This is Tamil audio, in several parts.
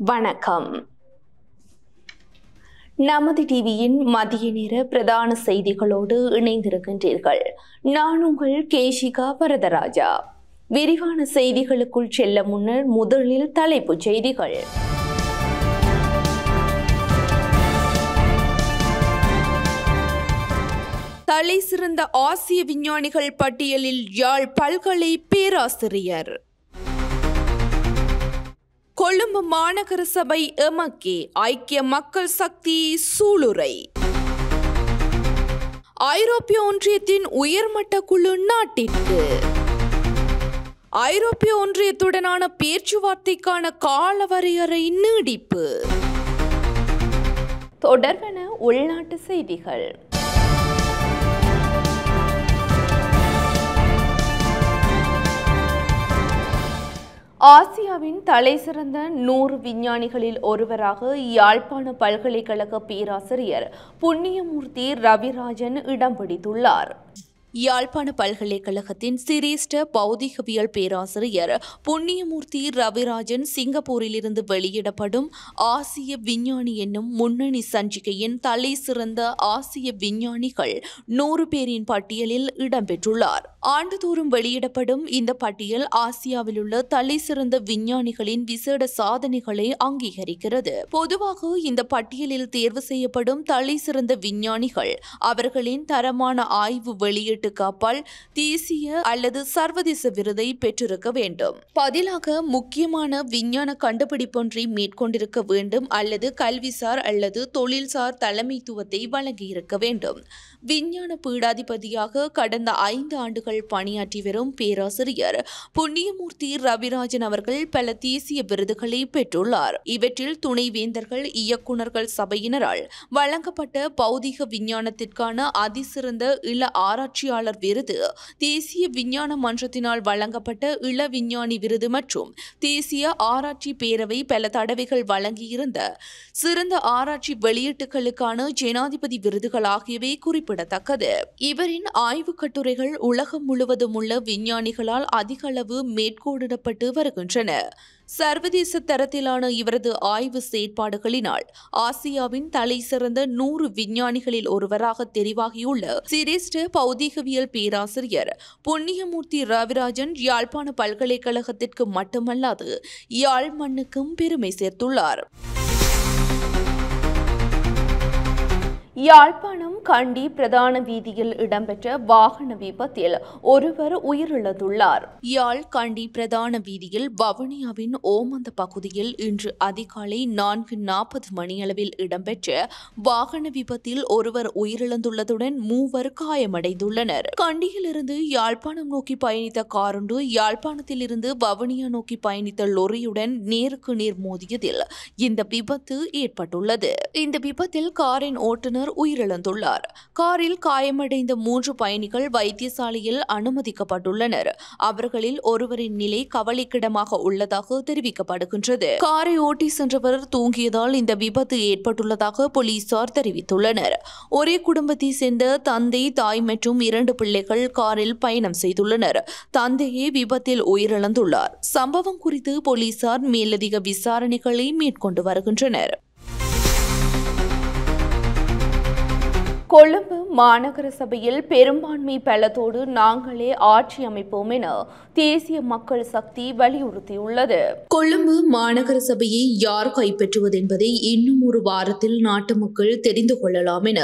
வணக்கம். நமது டிவியின் மதிய நேர பிரதான செய்திகளோடு இணைந்திருக்கின்றீர்கள். நான் உங்கள் கேஷிகா வரதராஜா. விரிவான செய்திகளுக்குள் செல்ல முன்னர் முதலில் தலைப்புச் செய்திகள். தலை சிறந்த ஆசிய விஞ்ஞானிகள் பட்டியலில் யாழ் பல்கலை பேராசிரியர். கொழும்பு மாநகர சபை எமக்கே ஐக்கிய மக்கள் சக்தி சூளுரை. ஐரோப்பிய ஒன்றியத்தின் உயர்மட்ட குழு நாட்டிற்கு. ஐரோப்பிய ஒன்றியத்துடனான பேச்சுவார்த்தைக்கான கால வரையறை நீடிப்பு. தொடர்பான உள்நாட்டு செய்திகள். ஆசியாவின் தலை சிறந்த 100 விஞ்ஞானிகளில் ஒருவராக யாழ்ப்பாண பல்கலைக்கழக பேராசிரியர் புண்ணியமூர்த்தி ரவிராஜன் இடம் பிடித்துள்ளார். யாழ்ப்பாண பல்கலைக்கழகத்தின் சிரேஷ்ட பௌதிகவியல் பேராசிரியர் புண்ணியமூர்த்தி ரவிராஜன் சிங்கப்பூரிலிருந்து வெளியிடப்படும் ஆசிய விஞ்ஞானி என்னும் முன்னணி சஞ்சிகையின் தலை சிறந்த ஆசிய விஞ்ஞானிகள் 100 பேரின் பட்டியலில் இடம்பெற்றுள்ளார். ஆண்டுதோறும் வெளியிடப்படும் இந்த பட்டியல் ஆசியாவில் உள்ள தலை சிறந்த விஞ்ஞானிகளின் விசேட சாதனைகளை அங்கீகரிக்கிறது. பொதுவாக இந்த பட்டியலில் தேர்வு செய்யப்படும் தலை சிறந்த விஞ்ஞானிகள் அவர்களின் தரமான ஆய்வு வெளியீட்டு காப்பால் தேசிய அல்லது சர்வதேச விருதை பெற்றிருக்க வேண்டும். பதிலாக முக்கியமான விஞ்ஞான கண்டுபிடிப்பொன்றை மேற்கொண்டிருக்க வேண்டும் அல்லது கல்விசார் அல்லது தொழில்சார் தலைமைத்துவத்தை வழங்கியிருக்க வேண்டும். விஞ்ஞான பீடாதிபதியாக கடந்த 5 ஆண்டுகள் பணியாற்றி வரும் பேராசிரியர் புண்ணியமூர்த்தி ரவிராஜன் அவர்கள் பல தேசிய விருதுகளை பெற்றுள்ளார். இவற்றில் துணைவேந்தர்கள் இயக்குநர்கள் சபையினரால் வழங்கப்பட்ட பௌதிக விஞ்ஞானத்திற்கான அதிசிறந்த இள ஆராய்ச்சியாளர் விருது, தேசிய விஞ்ஞான மன்றத்தினால் வழங்கப்பட்ட இள விஞ்ஞானி விருது மற்றும் தேசிய ஆராய்ச்சி பேரவை பல தடவைகள் வழங்கியிருந்த சிறந்த ஆராய்ச்சி வெளியீட்டுகளுக்கான ஜனாதிபதி விருதுகள் ஆகியவை குறிப்பிடத்தக்கது. இவரின் ஆய்வு கட்டுரைகள் உலகம் முழுவதும் உள்ள விஞ்ஞானிகளால் அதிக அளவு மேற்கோளிடப்பட்டு வருகின்றன. சர்வதேச தரத்திலான இவரது ஆய்வு செயற்பாடுகளினால் ஆசியாவின் தலை சிறந்த 100 விஞ்ஞானிகளில் ஒருவராக தெரிவாகியுள்ள சிரேஷ்ட பௌதிகவியல் பேராசிரியர் புண்ணியமூர்த்தி ரவிராஜன் யாழ்ப்பாண பல்கலைக்கழகத்திற்கு மட்டுமல்லாது யாழ் மண்ணுக்கும் பெருமை சேர்த்துள்ளார். யாழ்ப்பாணம் கண்டி பிரதான வீதியில் இடம்பெற்ற வாகன விபத்தில் ஒருவர் உயிரிழந்துள்ளார். யாழ் கண்டி பிரதான வீதியில் வவுனியாவின் ஓமந்த பகுதியில் இன்று அதிகாலை 4:40 மணியளவில் இடம்பெற்ற வாகன விபத்தில் ஒருவர் உயிரிழந்துள்ளதுடன் 3 காயமடைந்துள்ளனர். கண்டியிலிருந்து யாழ்ப்பாணம் நோக்கி பயணித்த காரொன்று யாழ்ப்பாணத்தில் இருந்து வவுனியா நோக்கி பயணித்த லொரியுடன் நேருக்கு நேர் மோதியதில் இந்த விபத்து ஏற்பட்டுள்ளது. இந்த விபத்தில் காரின் ஓட்டுநர் உயிரிழந்துள்ளார். காரில் காயமடைந்த 3 பயணிகள் வைத்தியசாலையில் அனுமதிக்கப்பட்டுள்ளனர். அவர்களில் ஒருவரின் நிலை கவலைக்கிடமாக உள்ளதாக தெரிவிக்கப்படுகின்றது. காரை ஓட்டி சென்றவர் தூங்கியதால் இந்த விபத்து ஏற்பட்டுள்ளதாக போலீசார் தெரிவித்துள்ளனர். ஒரே குடும்பத்தை சேர்ந்த தந்தை, தாய் மற்றும் 2 பிள்ளைகள் காரில் பயணம் செய்துள்ளனர். தந்தையே விபத்தில் உயிரிழந்துள்ளார். சம்பவம் குறித்து போலீசார் மேலதிக விசாரணைகளை மேற்கொண்டு வருகின்றனர். கொழும்பு மாநகர சபையில் பெரும்பான்மை பலத்தோடு நாங்களே ஆட்சி அமைப்போம் என தேசிய மக்கள் சக்தி வலியுறுத்தியுள்ளது. கொழும்பு மாநகர சபையை யார் கைப்பற்றுவது என்பதை இன்னும் ஒரு வாரத்தில் நாட்டு மக்கள் தெரிந்து கொள்ளலாம் என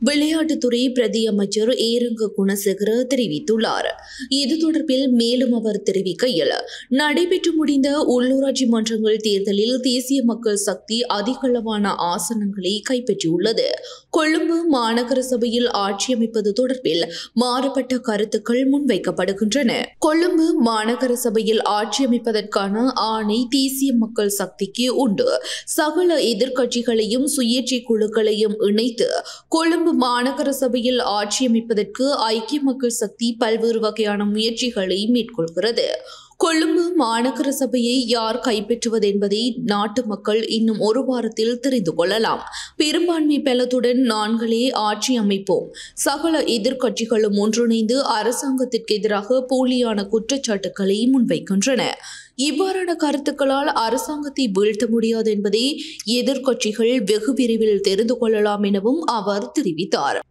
விளையாட்டுத்துறை பிரதி அமைச்சர் ஏரங்க குணசேகர தெரிவித்துள்ளார். இது தொடர்பில் மேலும் அவர் தெரிவிக்கையில், நடைபெற்று முடிந்த உள்ளூராட்சி மன்றங்கள் தேர்தலில் தேசிய மக்கள் சக்தி அதிகளவான ஆசனங்களை கைப்பற்றியுள்ளது. கொழும்பு மாநகர சபையில் ஆட்சி அமைப்பது தொடர்பில் மாறுபட்ட கருத்துக்கள் முன்வைக்கப்படுகின்றன. கொழும்பு மாநகர சபையில் ஆட்சி அமைப்பதற்கான ஆணை தேசிய மக்கள் சக்திக்கு உண்டு. சகல எதிர்க்கட்சிகளையும் சுயேட்சை குழுக்களையும் இணைத்து கொழும்பு மாநகர சபையில் ஆட்சி அமைப்பதற்கு ஐக்கிய மக்கள் சக்தி பல்வேறு வகையான முயற்சிகளை மேற்கொள்கிறது. கொழும்பு மாநகர சபையை யார் கைப்பற்றுவது என்பதை நாட்டு மக்கள் இன்னும் ஒரு வாரத்தில் தெரிந்து கொள்ளலாம். பெரும்பான்மை பலத்துடன் நாங்களே ஆட்சி அமைப்போம். சகல எதிர்க்கட்சிகளும் ஒன்றிணைந்து அரசாங்கத்திற்கு எதிராக போலியான குற்றச்சாட்டுக்களை முன்வைக்கின்றன. இவ்வாறான கருத்துக்களால் அரசாங்கத்தை வீழ்த்த முடியாது என்பதை எதிர்க்கட்சிகள் வெகு விரைவில் தெரிந்து கொள்ளலாம் எனவும் அவர் தெரிவித்தார்.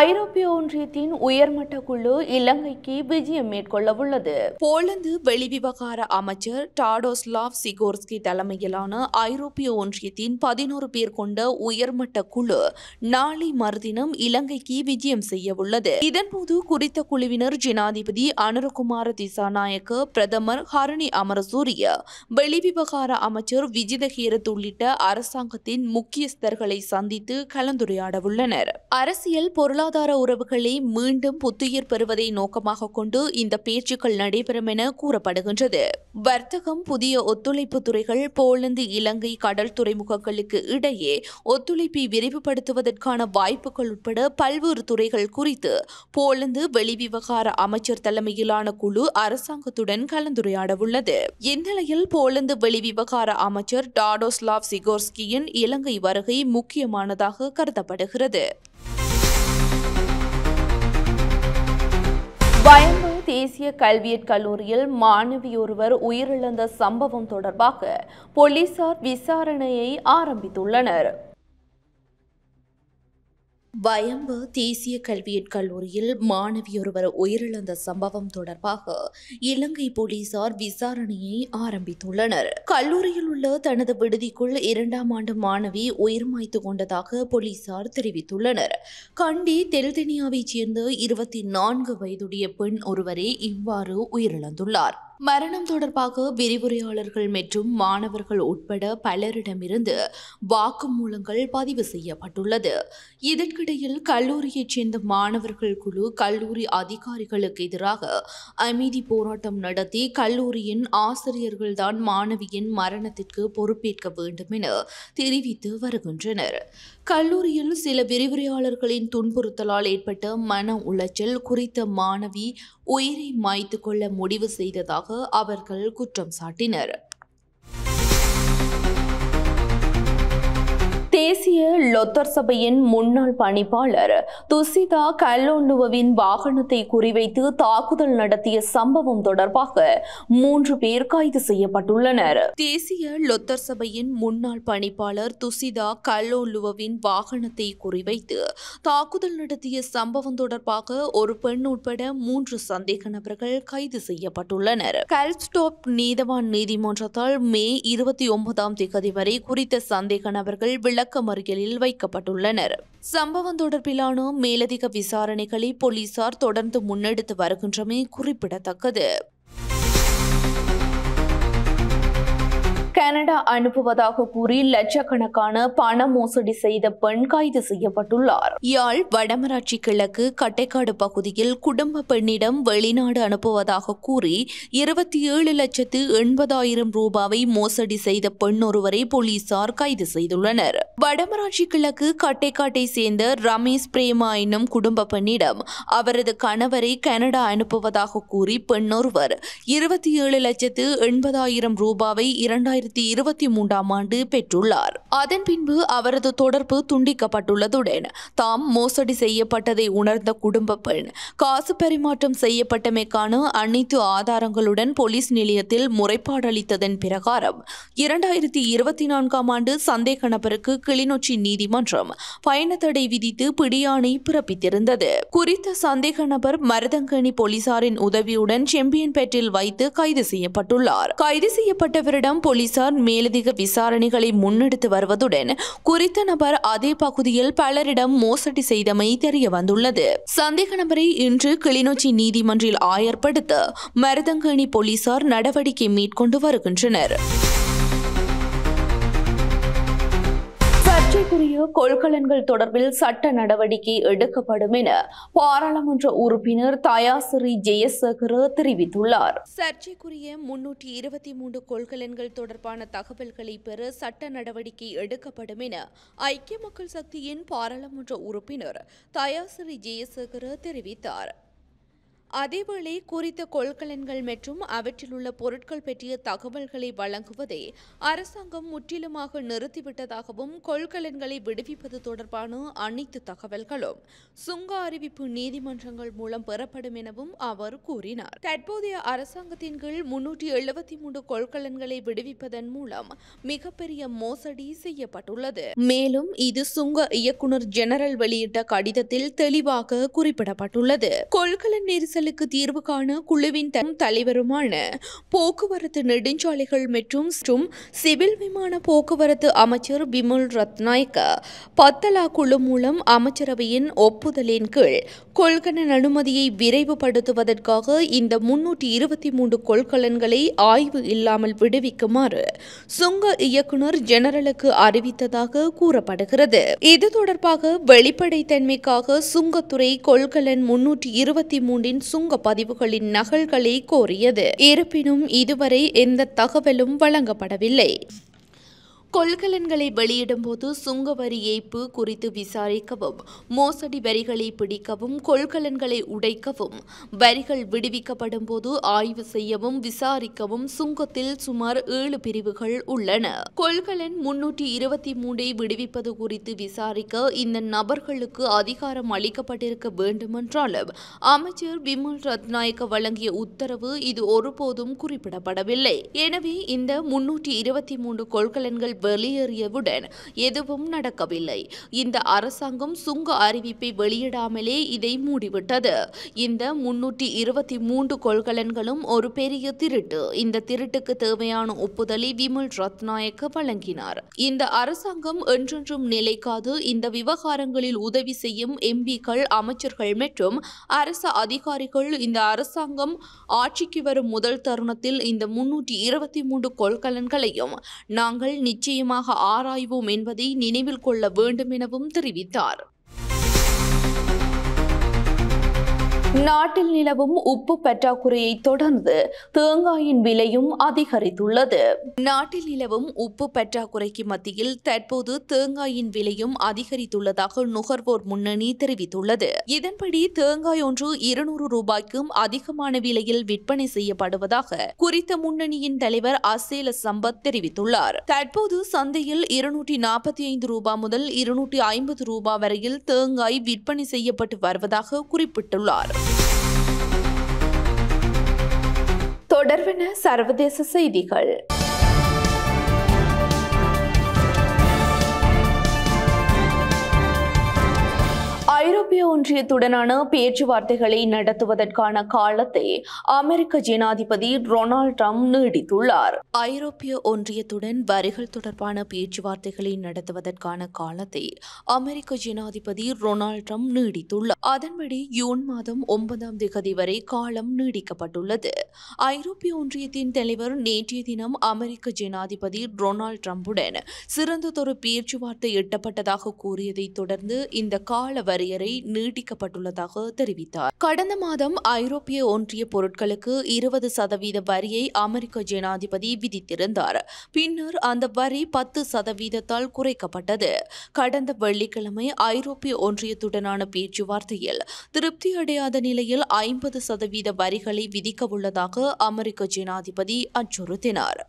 ஐரோப்பிய ஒன்றியத்தின் உயர்மட்ட குழு இலங்கைக்கு விஜயம் மேற்கொள்ள உள்ளது. போலந்து வெளிவிவகார அமைச்சர் டாடோஸ்லாவ் சிகோர்ஸ்கி தலைமையிலான ஐரோப்பிய ஒன்றியத்தின் 11 பேர் கொண்ட உயர்மட்ட குழு நாளை மறுதினம் இலங்கைக்கு விஜயம் செய்ய உள்ளது. இதன்போது குறித்த குழுவினர் ஜனாதிபதி அனுரகுமார திசாநாயக்க, பிரதமர் ஹரணி அமரசூரிய, வெளிவிவகார அமைச்சர் விஜித ஹேரத் உள்ளிட்ட அரசாங்கத்தின் முக்கியஸ்தர்களை சந்தித்து கலந்துரையாட உள்ளனர். அரசியல் பொருளாதார உறவுகளை மீண்டும் புத்துயிர் பெறுவதை நோக்கமாக கொண்டு இந்த பேச்சுக்கள் நடைபெறும் என கூறப்படுகின்றது. வர்த்தகம், புதிய ஒத்துழைப்பு துறைகள், போலந்து இலங்கை கடல் துறைமுகங்களுக்கு இடையே ஒத்துழைப்பை விரிவுபடுத்துவதற்கான வாய்ப்புகள் உட்பட பல்வேறு துறைகள் குறித்து போலந்து வெளிவிவகார அமைச்சர் தலைமையிலான குழு அரசாங்கத்துடன் கலந்துரையாட உள்ளது. இந்நிலையில் போலந்து வெளிவிவகார அமைச்சர் டாடோஸ்லாவ் சிகோர்ஸ்கியின் இலங்கை வருகை முக்கியமானதாக கருதப்படுகிறது. வயம்பு தேசிய கல்வியற் கல்லூரியில் மாணவியொருவர் உயிரிழந்த சம்பவம் தொடர்பாக போலீசார் விசாரணையை ஆரம்பித்துள்ளனர். வயம்பு தேசிய கல்வியற் கல்லூரியில் மாணவியொருவர் உயிரிழந்த சம்பவம் தொடர்பாக இலங்கை போலீசார் விசாரணையை ஆரம்பித்துள்ளனர். கல்லூரியில் உள்ள தனது விடுதிக்குள் 2ஆம் ஆண்டு மாணவி உயிர் மாய்த்து கொண்டதாக போலீசார் தெரிவித்துள்ளனர். கண்டி தெல்தெனியாவைச் சேர்ந்த 24 வயதுடைய பெண் ஒருவரே இவ்வாறு உயிரிழந்துள்ளார். மரணம் தொடர்பாக விரிவுரையாளர்கள் மற்றும் மாணவர்கள் உட்பட பலரிடமிருந்து வாக்குமூலங்கள் பதிவு செய்யப்பட்டுள்ளது. இதற்கிடையில் கல்லூரியைச் சேர்ந்த மாணவர்கள் குழு கல்லூரி அதிகாரிகளுக்கு எதிராக அமைதி போராட்டம் நடத்தி கல்லூரியின் ஆசிரியர்கள்தான் மாணவியின் மரணத்திற்கு பொறுப்பேற்க வேண்டும் என தெரிவித்து வருகின்றனர். கல்லூரியில் சில விரிவுரையாளர்களின் துன்புறுத்தலால் ஏற்பட்ட மன உளைச்சல் குறித்த மாணவி உயிரை மாய்த்து கொள்ள முடிவு செய்ததாக அவர்கள் குற்றம் சாட்டினர். தேசிய லொத்தர் சபையின் முன்னாள் பணிப்பாளர் துசிதா கல்லோண்டுவின் வாகனத்தை குறிவைத்து தாக்குதல் நடத்திய சம்பவம் தொடர்பாக 3 பேர் கைது செய்யப்பட்டுள்ளனர். தேசிய லொத்தர் சபையின் முன்னாள் பணிப்பாளர் துசிதா கல்லோண்டுவின் வாகனத்தை குறிவைத்து தாக்குதல் நடத்திய சம்பவம் தொடர்பாக ஒரு பெண் உட்பட 3 சந்தேக நபர்கள் கைது செய்யப்பட்டுள்ளனர். கல்ஸ்டோப் நீதவான் நீதிமன்றத்தால் மே 29ஆம் தேதி வரை குறித்த சந்தேக நபர்கள் விளக்கமறியலில் வைக்கப்பட்டுள்ளனர். சம்பவம் தொடர்பிலான மேலதிக விசாரணைகளை போலீசார் தொடர்ந்து முன்னெடுத்து வருகின்றமை குறிப்பிடத்தக்கது. கனடா அனுப்புவதாக கூறி லட்சக்கணக்கான பண மோசடி செய்த பெண் கைது செய்யப்பட்டுள்ளார். யாழ் வடமராட்சி கிழக்கு கட்டைக்காடு பகுதியில் குடும்ப பெண்ணிடம் வெளிநாடு அனுப்புவதாக கூறி 27,80,000 ரூபாவை மோசடி செய்த பெண் ஒருவரை போலீசார் கைது செய்துள்ளனர். வடமராட்சி கிழக்கு கட்டைக்காட்டை சேர்ந்த ரமேஷ் பிரேமா என்னும் குடும்ப பெண்ணிடம் அவரது கணவரை கனடா அனுப்புவதாக கூறி பெண்ணொருவர் 27,80,000 ரூபாவை 2023ஆம் ஆண்டு பெற்றுள்ளார். அதன் பின்பு அவரது தொடர்பு துண்டிக்கப்பட்டுள்ளதுடன் தாம் மோசடி செய்யப்பட்டதை உணர்ந்த குடும்ப பெண் காசு பரிமாற்றம் செய்யப்பட்டமைக்கான அனைத்து ஆதாரங்களுடன் போலீஸ் நிலையத்தில் முறைப்பாடு அளித்ததன் பிரகாரம் 2024ஆம் ஆண்டு சந்தேக நபருக்கு கிளிநொச்சி நீதிமன்றம் பயண தடை விதித்து பிடியாணை பிறப்பித்திருந்தது. குறித்த சந்தேக நபர் மருதங்கனி போலீசாரின் உதவியுடன் செம்பியன்பேட்டில் வைத்து கைது செய்யப்பட்டுள்ளார். கைது செய்யப்பட்டவரிடம் போலீசார் மேலதிக விசாரணைகளை முன்னெடுத்து வருவதுடன் குறித்த நபர் அதே பகுதியில் பலரிடம் மோசடி செய்தமை தெரிய வந்துள்ளது. சந்தேக நபரை இன்று கிளிநொச்சி நீதிமன்றில் ஆயர்படுத்த மருதங்கனி போலீசார் நடவடிக்கை மேற்கொண்டு வருகின்றனர். சர்ச்சைக்குரிய கொள்கலன்கள் தொடர்பில் சட்ட நடவடிக்கை எடுக்கப்படும் என பாராளுமன்ற உறுப்பினர் தயாசிறி ஜெயசேகர தெரிவித்துள்ளார். சர்ச்சைக்குரிய 323 கொள்கலன்கள் தொடர்பான தகவல்களை பெற சட்ட நடவடிக்கை எடுக்கப்படும் என ஐக்கிய மக்கள் சக்தியின் பாராளுமன்ற உறுப்பினர் தயாசிறி ஜெயசேகர தெரிவித்தார். அதேவேளை குறித்த கொள்கலன்கள் மற்றும் அவற்றில் உள்ள பொருட்கள் பற்றிய தகவல்களை வழங்குவதை அரசாங்கம் முற்றிலுமாக நிறுத்திவிட்டதாகவும் கொள்கலன்களை விடுவிப்பது தொடர்பான அனைத்து தகவல்களும் சுங்க அறிவிப்பு நீதிமன்றங்கள் மூலம் பெறப்படும் எனவும் அவர் கூறினார். தற்போதைய அரசாங்கத்தின் கீழ் 373 கொள்கலன்களை விடுவிப்பதன் மூலம் மிகப்பெரிய மோசடி செய்யப்பட்டுள்ளது. மேலும் இது சுங்க இயக்குநர் ஜெனரல் வெளியிட்ட கடிதத்தில் தெளிவாக குறிப்பிடப்பட்டுள்ளது. கொள்கலன் நெரிசலுக்கு தீர்வு காண குழுவின் தலைவருமான போக்குவரத்து நெடுஞ்சாலைகள் மற்றும் சிவில் விமான போக்குவரத்து அமைச்சர் பிமல் ரத்நாயக்க பத்தலா குழு மூலம் அமைச்சரவையின் ஒப்புதலின் கீழ் கொள்கலன் அனுமதியை விரைவுபடுத்துவதற்காக இந்த 323 கொள்கலன்களை ஆய்வு இல்லாமல் விடுவிக்குமாறு சுங்க இயக்குநர் ஜெனரலுக்கு அறிவித்ததாக கூறப்படுகிறது. இது தொடர்பாக வெளிப்படைத்தன்மைக்காக சுங்கத்துறை கொள்கலன் 323 சுங்க பதிவுகளின் நகல்களை கோரியது. இருப்பினும் இதுவரை எந்த தகவலும் வழங்கப்படவில்லை. கொள்கலன்களை வெளியிடும் போது சுங்க வரி ஏய்ப்பு குறித்து விசாரிக்கவும், மோசடி வரிகளை பிடிக்கவும், கொள்கலன்களை உடைக்கவும், வரிகள் விடுவிக்கப்படும் போது ஆய்வு செய்யவும், விசாரிக்கவும் சுங்கத்தில் சுமார் 7 பிரிவுகள் உள்ளன. கொள்கலன் 323 விடுவிப்பது குறித்து விசாரிக்க இந்த நபர்களுக்கு அதிகாரம் அளிக்கப்பட்டிருக்க வேண்டுமென்றாலும் அமைச்சர் பிமல் ரத்நாயக்க வழங்கிய உத்தரவு இது ஒருபோதும் குறிப்பிடப்படவில்லை. எனவே இந்த 323 கொள்கலன்கள் வெளியேறியவுடன் எதுவும் நடக்கவில்லை. இந்த அரசாங்கம் சுங்க அறிவிப்பை வெளியிடாமலே இதை மூடிவிட்டது. இந்த 323 கொள்கலன்களும் ஒரு பெரிய திருட்டு. இந்த திருட்டுக்கு தேவையான ஒப்புதலை விமல் ரத்நாயக்க வழங்கினார். இந்த அரசாங்கம் என்றென்றும் நிலைக்காது. இந்த விவகாரங்களில் உதவி செய்யும் எம்பிக்கள், அமைச்சர்கள் மற்றும் அரசு அதிகாரிகள் இந்த அரசாங்கம் ஆட்சிக்கு வரும் முதல் தருணத்தில் இந்த 323 கொள்கலன்களையும் நாங்கள் நிச்சயமாக ஆராய்வோம் என்பதை நினைவில் கொள்ள வேண்டும் எனவும் தெரிவித்தார். நாட்டில் நிலவும் உப்பு பற்றாக்குறையை தொடர்ந்து தேங்காயின் விலையும் அதிகரித்துள்ளது. நாட்டில் நிலவும் உப்பு பற்றாக்குறைக்கு மத்தியில் தற்போது தேங்காயின் விலையும் அதிகரித்துள்ளதாக நுகர்வோர் முன்னணி தெரிவித்துள்ளது. இதன்படி தேங்காய் ஒன்று 200 ரூபாய்க்கும் அதிகமான விலையில் விற்பனை செய்யப்படுவதாக குறித்த முன்னணியின் தலைவர் அசேல சம்பத் தெரிவித்துள்ளார். தற்போது சந்தையில் 245 ரூபாய் முதல் 250 ரூபாய் வரையில் தேங்காய் விற்பனை செய்யப்பட்டு வருவதாக குறிப்பிட்டுள்ளார். தொடர்பான சர்வதேச செய்திகள். ஐரோப்பிய ஒன்றியத்துடனான பேச்சுவார்த்தைகளை நடத்துவதற்கான காலத்தை அமெரிக்க ஜனாதிபதி டொனால்ட் ட்ரம்ப் நீடித்துள்ளார். ஐரோப்பிய ஒன்றியத்துடன் வரிகள் தொடர்பான பேச்சுவார்த்தைகளை நடத்துவதற்கான காலத்தை அமெரிக்க ஜனாதிபதி டொனால்ட் ட்ரம்ப் நீடித்துள்ளார். அதன்படி ஜூன் மாதம் 9ஆம் தேதி வரை காலம் நீடிக்கப்பட்டுள்ளது. ஐரோப்பிய ஒன்றியத்தின் தலைவர் நேற்றைய தினம் அமெரிக்க ஜனாதிபதி டொனால்ட் ட்ரம்புடன் சிறந்ததொரு பேச்சுவார்த்தை எட்டப்பட்டதாக கூறியதை தொடர்ந்து இந்த கால வரையறை நீட்டிக்கப்பட்டுள்ளதாக தெரிவித்தார். கடந்த மாதம் ஐரோப்பிய ஒன்றிய பொருட்களுக்கு 20% வரியை அமெரிக்க ஜனாதிபதி விதித்திருந்தார். பின்னர் அந்த வரி 10% குறைக்கப்பட்டது. கடந்த வெள்ளிக்கிழமை ஐரோப்பிய ஒன்றியத்துடனான பேச்சுவார்த்தையில் திருப்தியடையாத நிலையில் 50% வரிகளை விதிக்க உள்ளதாக அமெரிக்க ஜனாதிபதி அச்சுறுத்தினார்.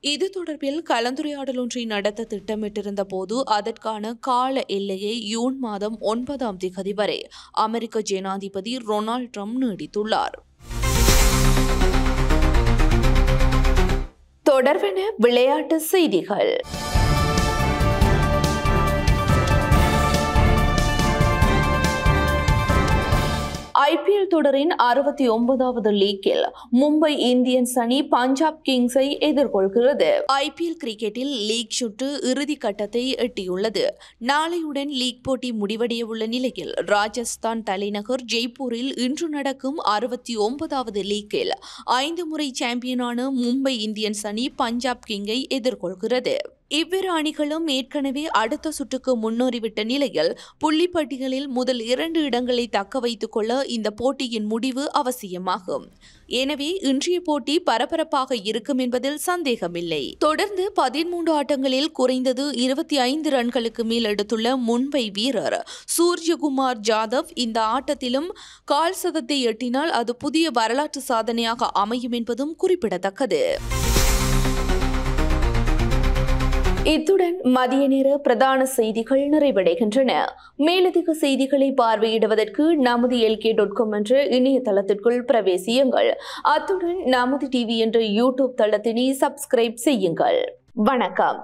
இது தொடர்பில் கலந்துரையாடல் ஒன்றை நடத்த திட்டமிட்டிருந்த போது அதற்கான கால எல்லையை ஜூன் மாதம் 9ஆம் தேதி வரை அமெரிக்க ஜனாதிபதி டொனால்ட் ட்ரம்ப் நீடித்துள்ளார். தொடர்பான விளையாட்டு செய்திகள். IPL தொடரின் 69வது லீக்கில் மும்பை இந்தியன்ஸ் அணி பஞ்சாப் கிங்ஸை எதிர்கொள்கிறது. IPL கிரிக்கெட்டில் லீக் சுற்று இறுதி கட்டத்தை எட்டியுள்ளது. நாளையுடன் லீக் போட்டி முடிவடைய உள்ள நிலையில் ராஜஸ்தான் தலைநகர் ஜெய்ப்பூரில் இன்று நடக்கும் 69வது லீக்கில் 5 முறை சாம்பியனான மும்பை இந்தியன்ஸ் அணி பஞ்சாப் கிங்கை எதிர்கொள்கிறது. இவ்விரு அணிகளும் ஏற்கனவே அடுத்த சுற்றுக்கு முன்னேறிவிட்ட நிலையில் புள்ளிப்பட்டியலில் முதல் 2 இடங்களை தக்க வைத்துக் கொள்ள இந்த போட்டியின் முடிவு அவசியமாகும். எனவே இன்றைய போட்டி பரபரப்பாக இருக்கும் என்பதில் சந்தேகமில்லை. தொடர்ந்து 13 ஆட்டங்களில் குறைந்தது 25 ரன்களுக்கு மேல் எடுத்துள்ள மும்பை வீரர் சூர்யகுமார் ஜாதவ் இந்த ஆட்டத்திலும் கால் சதத்தை எட்டினால் அது புதிய வரலாற்று சாதனையாக அமையும் என்பதும் குறிப்பிடத்தக்கது. இத்துடன் மதிய நேர பிரதான செய்திகள் நிறைவடைகின்றன. மேலதிக செய்திகளை பார்வையிடுவதற்கு நமது LK.com என்ற இணையதளத்திற்குள் பிரவேசியுங்கள். அத்துடன் நமது டிவி என்ற யூடியூப் தளத்தினை சப்ஸ்கிரைப் செய்யுங்கள். வணக்கம்.